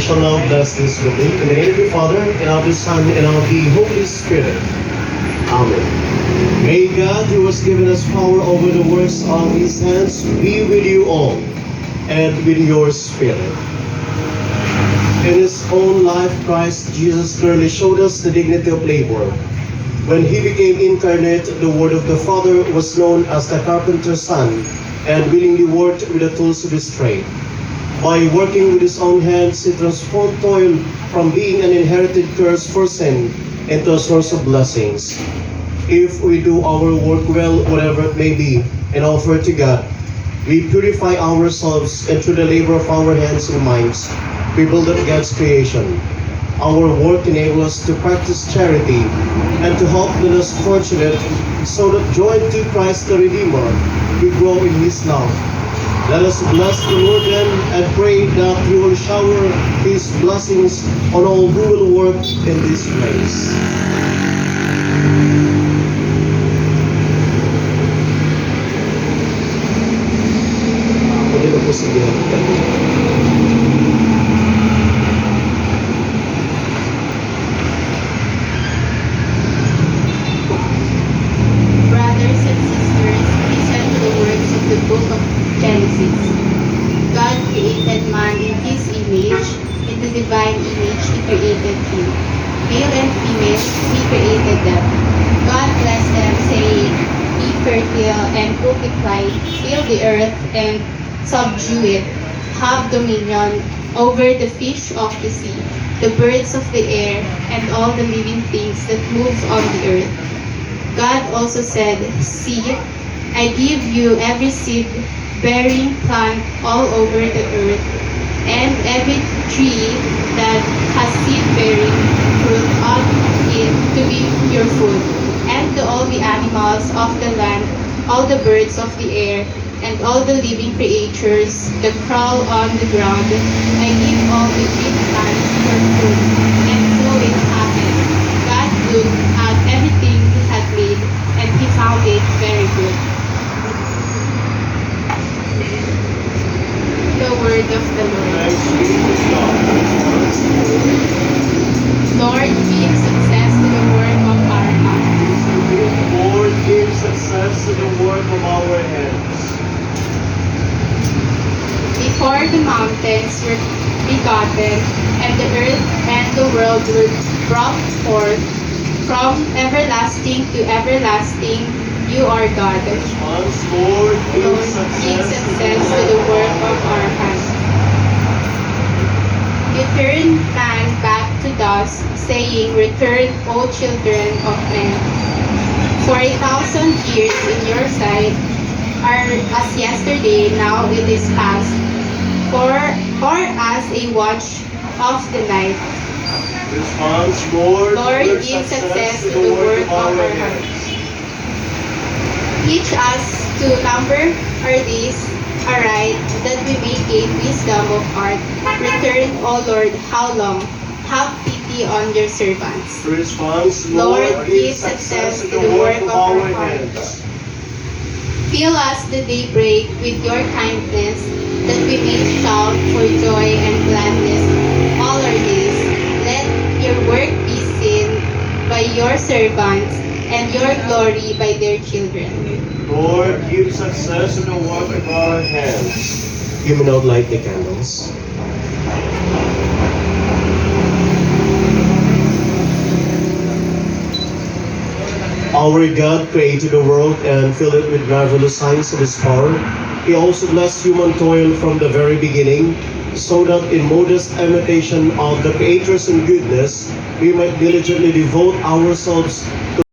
shall now bless this building. In the name of the Father, and of the Son, and of the Holy Spirit. Amen. May God, who has given us power over the works of His hands, be with you all, and with your spirit. In His own life, Christ Jesus clearly showed us the dignity of labor. When He became incarnate, the Word of the Father was known as the carpenter's son, and willingly worked with the tools of His trade. By working with His own hands, He transformed toil from being an inherited curse for sin into a source of blessings. If we do our work well, whatever it may be, and offer it to God, we purify ourselves, and through the labor of our hands and minds, we build up God's creation. Our work enables us to practice charity and to help the less fortunate, so that joined to Christ the Redeemer, we grow in His love. Let us bless the Lord then, and pray that He will shower His blessings on all who will work in this place. Pwede na po sige. Brothers and sisters, listen to the words of the book of Genesis. God created man in His image. In the divine image He created him. Male and female He created them. God blessed them, saying, "Be fertile and multiply, fill the earth and subdue it. Have dominion over the fish of the sea, the birds of the air, and all the living things that move on the earth." God also said, "See, I give you every seed-bearing plant all over the earth, and every tree that has seed-bearing fruit on it to be your food, and to all the animals of the land, all the birds of the air, and all the living creatures that crawl on the ground. I give all the green plants for food." And so it happened. God looked at everything He had made, and He found it very good. The word of the Lord. Thanks be to God. Lord, give success to the work of our hands. Lord, give success to the work of our hands. Before the mountains were begotten, and the earth and the world were brought forth, from everlasting to everlasting, you are God. Response, Lord, give Lord, give success success to the work of our hands. You turn man back to dust, saying, "Return, O children of men." For 1,000 years in your sight are as yesterday, now it is past. For as a watch of the night. Response, Lord, Lord, give success to the work of our hands. Teach us to number our days aright, that we may gain wisdom of heart. Return, O Lord, how long? Have pity on your servants. Response, Lord, Lord, give success to the work of our hands. Fill us the daybreak with your kindness, that we may shout for joy and gladness all our days. Let your work be seen by your servants, and your glory by their children. Lord, give success to the work of our hands. You may now light the candles. Our God created the world and filled it with marvelous signs of His power. He also blessed human toil from the very beginning, so that in modest imitation of the Creator's in goodness, we might diligently devote ourselves to